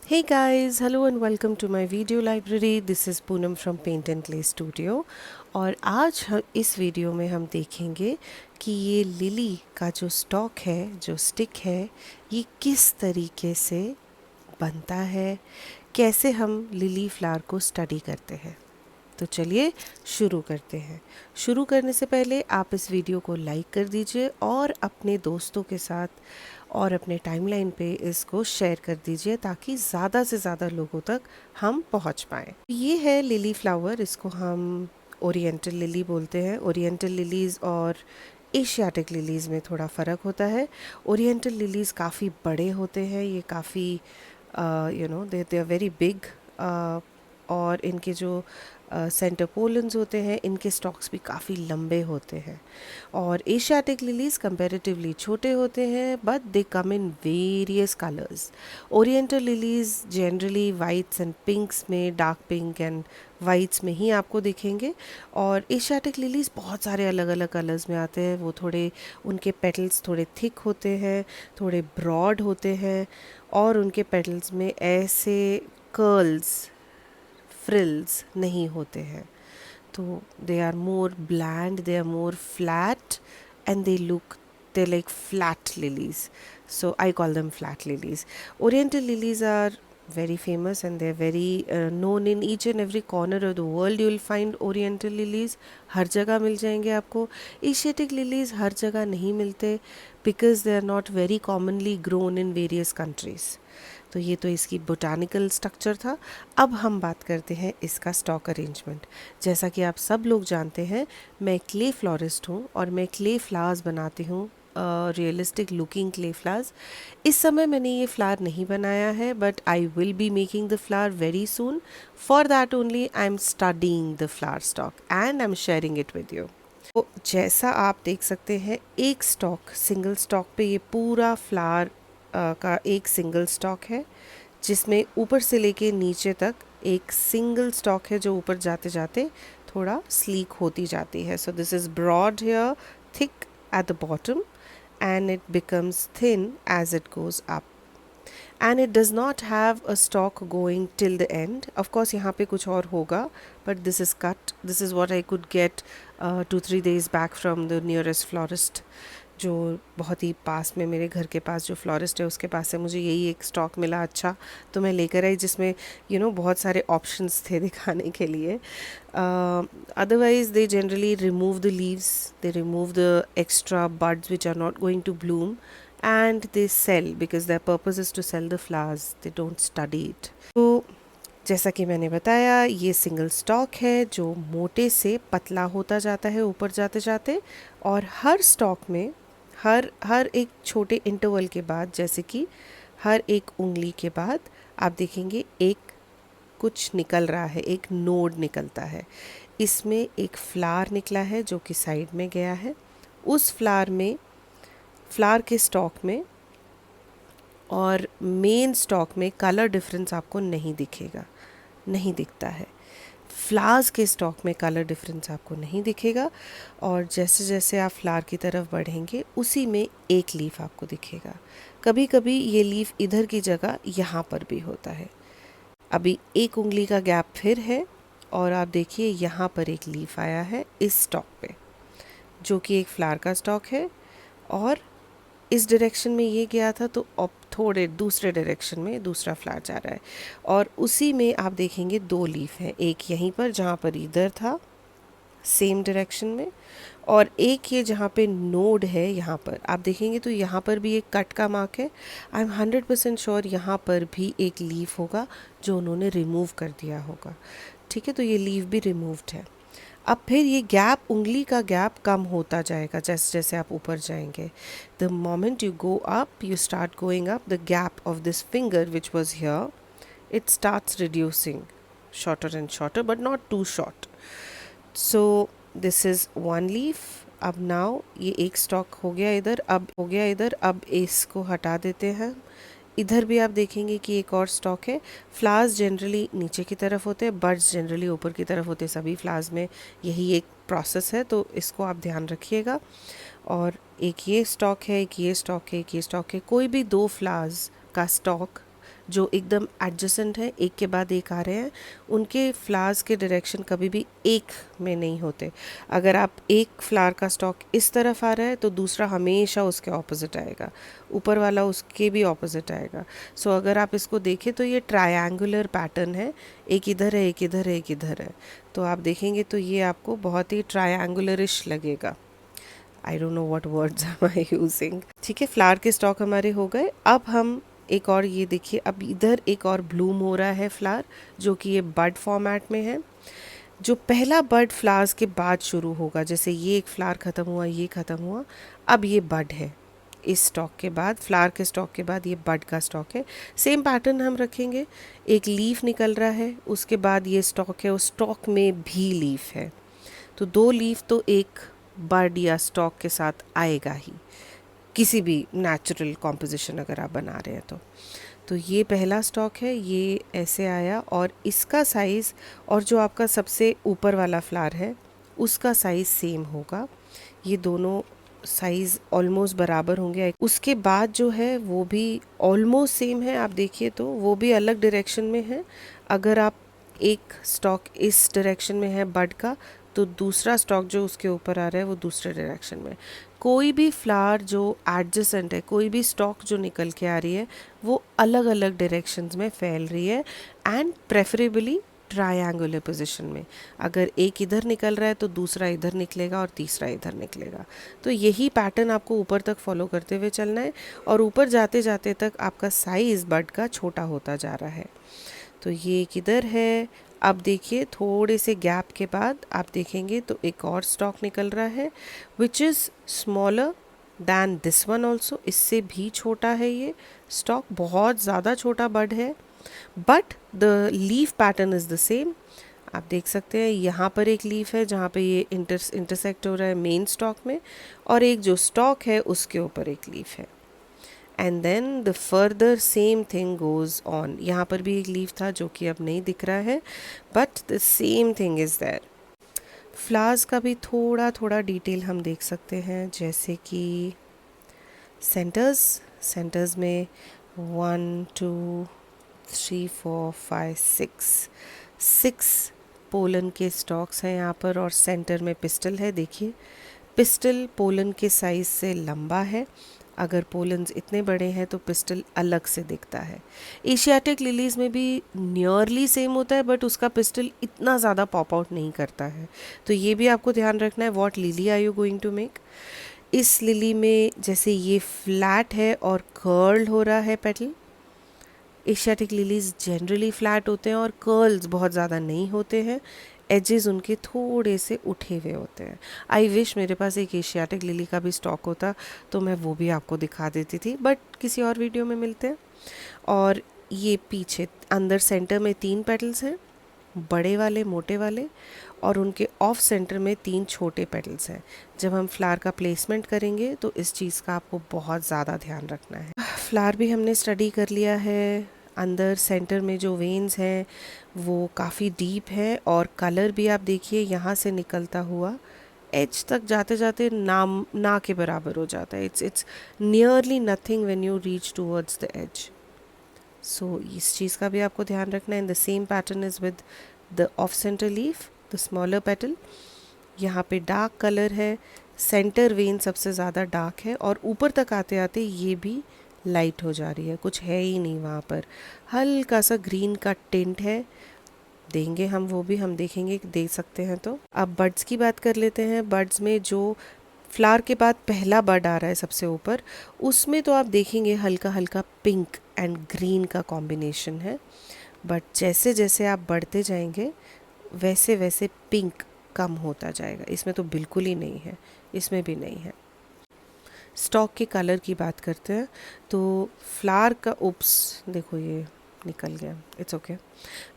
Hey guys, hello and welcome to my video library. This is Poonam from Paint and Clay Studio. और आज इस video में हम देखेंगे कि ये लिली का जो स्टॉक है, जो स्टिक है, ये किस तरीके से बनता है, कैसे हम लिली फ्लावर को स्टडी करते हैं। तो चलिए शुरू करते हैं। शुरू करने से पहले आप इस वीडियो को लाइक कर दीजिए और अपने दोस्तों के साथ और अपने टाइमलाइन पे इसको शेयर कर दीजिए ताकि ज़्यादा से ज़्यादा लोगों तक हम पहुंच पाएँ। ये है लिली फ्लावर, इसको हम ओरिएंटल लिली बोलते हैं। ओरिएंटल लिलीज़ और एशियाटिक लिलीज़ में थोड़ा फ़र्क होता है। ओरिएंटल लिलीज़ काफ़ी बड़े होते हैं, ये काफ़ी दे आर वेरी बिग, और इनके जो सेंटर पोलन्स होते हैं, इनके स्टॉक्स भी काफ़ी लंबे होते हैं। और एशियाटिक लिलीज़ कंपैरेटिवली छोटे होते हैं, but they come in various colours. Oriental lilies generally whites and pinks में, डार्क पिंक एंड वाइट्स में ही आपको दिखेंगे। और एशियाटिक लिलीज़ बहुत सारे अलग अलग कलर्स में आते हैं। वो थोड़े, उनके पेटल्स थोड़े थिक होते हैं, थोड़े ब्रॉड होते हैं, और उनके पेटल्स में ऐसे कर्ल्स, फ्रिल्स नहीं होते हैं। तो they are more bland, they are more flat, and they like flat lilies. So I call them flat lilies. Oriental lilies are very famous and they're very known in each and every corner of the world. You will find oriental lilies, हर जगह मिल जाएंगे आपको। Asiatic lilies हर जगह नहीं मिलते because they are not very commonly grown in various countries. तो ये तो इसकी बोटानिकल स्ट्रक्चर था। अब हम बात करते हैं इसका स्टॉक अरेंजमेंट। जैसा कि आप सब लोग जानते हैं, मैं क्ले फ्लोरिस्ट हूँ और मैं क्ले फ्लावर्स बनाती हूँ, रियलिस्टिक लुकिंग क्ले फ्लावर्स। इस समय मैंने ये फ्लावर नहीं बनाया है, but I will be making the flower very soon. For that only I am studying the flower stock and I am sharing it with you. तो जैसा आप देख सकते हैं, एक स्टॉक, सिंगल स्टॉक पे ये पूरा फ्लावर का एक सिंगल स्टॉक है, जिसमें ऊपर से लेके नीचे तक एक सिंगल स्टॉक है जो ऊपर जाते जाते थोड़ा स्लीक होती जाती है। So this is broad here, thick at the bottom, and it becomes thin as it goes up. And it does not have a stalk going till the end. Of course यहाँ पे कुछ और होगा, but this is cut. This is what I could get 2-3 days back from the nearest florist, जो बहुत ही पास में, मेरे घर के पास जो फ्लोरिस्ट है उसके पास से मुझे यही एक स्टॉक मिला अच्छा, तो मैं लेकर आई, जिसमें बहुत सारे ऑप्शंस थे दिखाने के लिए। Otherwise they generally remove the leaves, they remove the extra buds which are not going to bloom, and they sell because their purpose is to sell the flowers, they don't study it. तो जैसा कि मैंने बताया, ये single stock है जो मोटे से पतला होता जाता है ऊपर जाते जाते, और हर स्टॉक में हर एक छोटे इंटरवल के बाद, जैसे कि हर एक उंगली के बाद, आप देखेंगे एक कुछ निकल रहा है, एक नोड निकलता है। इसमें एक फ्लावर निकला है जो कि साइड में गया है। उस फ्लावर के स्टॉक में और मेन स्टॉक में कलर डिफरेंस आपको नहीं दिखेगा, नहीं दिखता है। फ्लावर्स के स्टॉक में कलर डिफरेंस आपको नहीं दिखेगा, और जैसे जैसे आप फ्लावर की तरफ बढ़ेंगे उसी में एक लीफ आपको दिखेगा। कभी कभी ये लीफ इधर की जगह यहाँ पर भी होता है। अभी एक उंगली का गैप फिर है, और आप देखिए यहाँ पर एक लीफ आया है इस स्टॉक पे, जो कि एक फ्लावर का स्टॉक है, और इस डायरेक्शन में ये गया था, तो अब थोड़े दूसरे डायरेक्शन में दूसरा फ्लावर जा रहा है, और उसी में आप देखेंगे दो लीफ हैं, एक यहीं पर जहाँ पर इधर था सेम डायरेक्शन में, और एक ये जहाँ पे नोड है यहाँ पर आप देखेंगे तो यहाँ पर भी एक कट का मार्क है। आई एम 100% श्योर यहाँ पर भी एक लीफ होगा जो उन्होंने रिमूव कर दिया होगा। ठीक है, तो ये लीफ भी रिमूव्ड है। अब फिर ये गैप, उंगली का गैप कम होता जाएगा जैसे जैसे आप ऊपर जाएंगे। The moment you go up, you start going up, the gap of this finger which was here, it starts reducing shorter and shorter, but not too short. So this is one leaf. अब now ये एक stock हो गया इधर, अब इसको हटा देते हैं। इधर भी आप देखेंगे कि एक और स्टॉक है। फ्लावर्स जनरली नीचे की तरफ होते हैं, बड्स जनरली ऊपर की तरफ होते हैं। सभी फ्लावर्स में यही एक प्रोसेस है, तो इसको आप ध्यान रखिएगा। और एक ये स्टॉक है, एक ये स्टॉक है, एक ये स्टॉक है। कोई भी दो फ्लावर्स का स्टॉक जो एकदम एडजेसेंट है, एक के बाद एक आ रहे हैं, उनके फ्लावर्स के डायरेक्शन कभी भी एक में नहीं होते। अगर आप एक फ्लावर का स्टॉक इस तरफ आ रहा है तो दूसरा हमेशा उसके ऑपोजिट आएगा, ऊपर वाला उसके भी ऑपोजिट आएगा। सो अगर आप इसको देखें तो ये ट्रायंगुलर पैटर्न है, एक इधर है, एक इधर है, एक इधर है। तो आप देखेंगे तो ये आपको बहुत ही ट्रायंगुलरिश लगेगा। I don't know what words am I using. ठीक है, फ्लावर के स्टॉक हमारे हो गए। अब हम एक और, ये देखिए अब इधर एक और ब्लूम हो रहा है फ्लावर, जो कि ये बड फॉर्मेट में है। जो पहला बड फ्लावर्स के बाद शुरू होगा, जैसे ये एक फ्लावर ख़त्म हुआ, ये ख़त्म हुआ, अब ये बड है। इस स्टॉक के बाद, फ्लावर के स्टॉक के बाद ये बड का स्टॉक है। सेम पैटर्न हम रखेंगे, एक लीफ निकल रहा है, उसके बाद ये स्टॉक है, उस स्टॉक में भी लीफ है, तो 2 लीफ तो एक बड या स्टॉक के साथ आएगा ही, किसी भी नेचुरल कॉम्पोजिशन अगर आप बना रहे हैं तो ये पहला स्टॉक है, ये ऐसे आया, और इसका साइज़ और जो आपका सबसे ऊपर वाला फ्लावर है उसका साइज़ सेम होगा। ये दोनों साइज़ ऑलमोस्ट बराबर होंगे। उसके बाद जो है वो भी ऑलमोस्ट सेम है, आप देखिए तो वो भी अलग डायरेक्शन में है। अगर आप एक स्टॉक इस डायरेक्शन में है बड का, तो दूसरा स्टॉक जो उसके ऊपर आ रहा है वो दूसरे डायरेक्शन में। कोई भी फ्लावर जो एडजेसेंट है, कोई भी स्टॉक जो निकल के आ रही है, वो अलग अलग डायरेक्शंस में फैल रही है, एंड प्रेफरेबली ट्रायंगुलर पोजीशन में। अगर एक इधर निकल रहा है तो दूसरा इधर निकलेगा और तीसरा इधर निकलेगा। तो यही पैटर्न आपको ऊपर तक फॉलो करते हुए चलना है, और ऊपर जाते जाते तक आपका साइज़ बड का छोटा होता जा रहा है। तो ये किधर है, अब देखिए थोड़े से गैप के बाद आप देखेंगे तो एक और स्टॉक निकल रहा है, which is smaller than this one also. इससे भी छोटा है ये स्टॉक, बहुत ज़्यादा छोटा बड है, but the leaf pattern is the same. आप देख सकते हैं यहाँ पर एक लीफ है जहाँ पे ये इंटरसेक्ट हो रहा है मेन स्टॉक में, और एक जो स्टॉक है उसके ऊपर एक लीफ है, and then the further same thing goes on. यहाँ पर भी एक लीफ था जो कि अब नहीं दिख रहा है, but the same thing is there. Flowers का भी थोड़ा थोड़ा डिटेल हम देख सकते हैं, जैसे कि सेंटर्स में 1 2 3 4 5 6 पोलन के स्टॉक्स हैं यहाँ पर, और सेंटर में पिस्टल है। देखिए पिस्टल पोलन के साइज़ से लंबा है, अगर पोलन्स इतने बड़े हैं तो पिस्टल अलग से दिखता है। एशियाटिक लिलीज़ में भी नियरली सेम होता है, बट उसका पिस्टल इतना ज़्यादा पॉप आउट नहीं करता है। तो ये भी आपको ध्यान रखना है, what lily are you going to make. इस लिली में जैसे ये फ्लैट है और कर्ल हो रहा है petal. Asiatic lilies generally flat होते हैं और कर्ल्स बहुत ज़्यादा नहीं होते हैं, एजेस उनके थोड़े से उठे हुए होते हैं। आई विश मेरे पास एक एशियाटिक लिली का भी स्टॉक होता तो मैं वो भी आपको दिखा देती थी, बट किसी और वीडियो में मिलते हैं। और ये पीछे अंदर सेंटर में 3 पेटल्स हैं, बड़े वाले मोटे वाले, और उनके ऑफ सेंटर में 3 छोटे पेटल्स हैं। जब हम फ्लावर का प्लेसमेंट करेंगे तो इस चीज़ का आपको बहुत ज़्यादा ध्यान रखना है। फ्लावर भी हमने स्टडी कर लिया है। अंदर सेंटर में जो वेन्स हैं वो काफ़ी डीप है, और कलर भी आप देखिए यहाँ से निकलता हुआ एज तक जाते जाते ना के बराबर हो जाता है। It's nearly nothing when you reach towards the edge. So इस चीज़ का भी आपको ध्यान रखना है। In the same pattern is with the off centre leaf, the smaller petal. यहाँ पे डार्क कलर है, सेंटर वेन सबसे ज़्यादा डार्क है, और ऊपर तक आते आते ये भी लाइट हो जा रही है, कुछ है ही नहीं वहाँ पर, हल्का सा ग्रीन का टिंट है। देंगे हम वो भी, हम देखेंगे कि दे सकते हैं। तो अब बर्ड्स की बात कर लेते हैं। बर्ड्स में जो फ्लावर के बाद पहला बर्ड आ रहा है सबसे ऊपर, उसमें तो आप देखेंगे हल्का हल्का पिंक एंड ग्रीन का कॉम्बिनेशन है, बट जैसे जैसे आप बढ़ते जाएंगे वैसे वैसे पिंक कम होता जाएगा। इसमें तो बिल्कुल ही नहीं है, इसमें भी नहीं है। स्टॉक के कलर की बात करते हैं तो फ्लावर का, उप्स देखो ये निकल गया, इट्स ओके।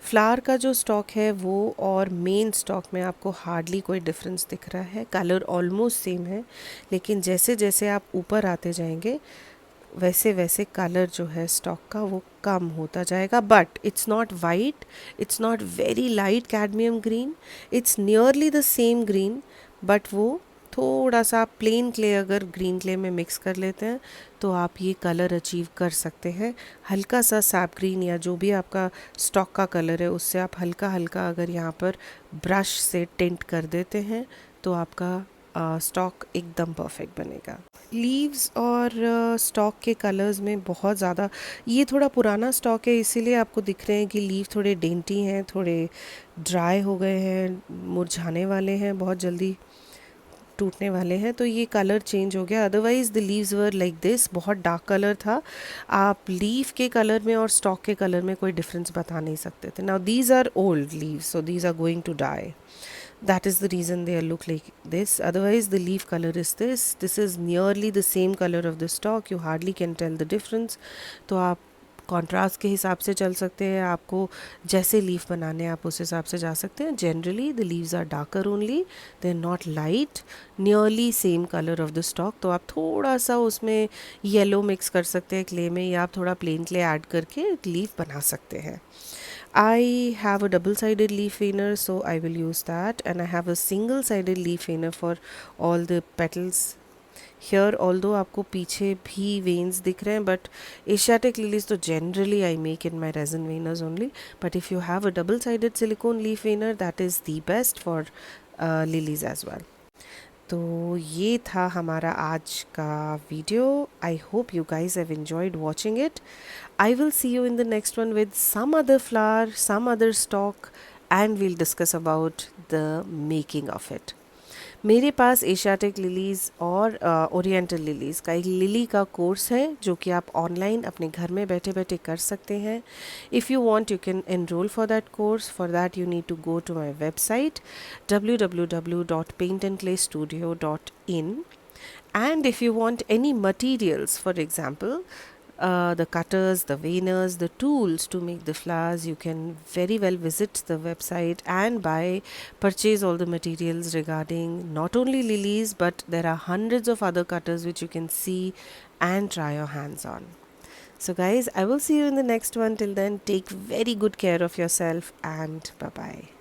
फ्लावर का जो स्टॉक है वो और मेन स्टॉक में आपको हार्डली कोई डिफरेंस दिख रहा है, कलर ऑलमोस्ट सेम है, लेकिन जैसे जैसे आप ऊपर आते जाएंगे वैसे वैसे कलर जो है स्टॉक का वो कम होता जाएगा। But it's not white, it's not very light cadmium green, it's nearly the same green, but वो थोड़ा सा प्लेन क्ले अगर ग्रीन क्ले में मिक्स कर लेते हैं तो आप ये कलर अचीव कर सकते हैं। हल्का सा सैप ग्रीन या जो भी आपका स्टॉक का कलर है उससे आप हल्का हल्का अगर यहाँ पर ब्रश से टिंट कर देते हैं तो आपका स्टॉक एकदम परफेक्ट बनेगा। लीव्स और स्टॉक के कलर्स में बहुत ज़्यादा, ये थोड़ा पुराना स्टॉक है इसीलिए आपको दिख रहे हैं कि लीव थोड़े डेंटी हैं, थोड़े ड्राई हो गए हैं, मुरझाने वाले हैं, बहुत जल्दी टूटने वाले हैं, तो ये कलर चेंज हो गया। Otherwise the leaves were like this, बहुत डार्क कलर था। आप लीफ के कलर में और स्टॉक के कलर में कोई डिफरेंस बता नहीं सकते थे। Now these are old leaves, so these are going to die. That is the reason they look like this. Otherwise the leaf color is this is nearly the same color of the stalk. You hardly can tell the difference. तो आप contrast के हिसाब से चल सकते हैं, आपको जैसे लीफ बनाने हैं आप उस हिसाब से जा सकते हैं। Generally the leaves are darker only, they are not light, nearly same colour of the stalk. तो आप थोड़ा सा उसमें येलो मिक्स कर सकते हैं क्ले में, या आप थोड़ा प्लेन क्ले ऐड करके लीफ बना सकते हैं। I have a double-sided leaf veiner, so I will use that, and I have a single-sided leaf veiner for all the petals here. Although आपको पीछे भी veins दिख रहे हैं, but Asiatic lilies तो generally I make in my resin veiners only. But if you have a double-sided silicone leaf veiner, that is the best for lilies as well. तो ये था हमारा आज का video. I hope you guys have enjoyed watching it. I will see you in the next one with some other flower, some other stalk, and we'll discuss about the making of it. मेरे पास Asiatic lilies और oriental lilies का एक lily का course है जो कि आप online अपने घर में बैठे बैठे कर सकते हैं। If you want you can enrol for that course. For that you need to go to my website www.paintandclaystudio.in, and if you want any materials, for example the cutters, the veiners, the tools to make the flowers, you can very well visit the website and purchase all the materials regarding not only lilies, but there are hundreds of other cutters which you can see and try your hands on. So guys, I will see you in the next one. Till then, take very good care of yourself and bye bye.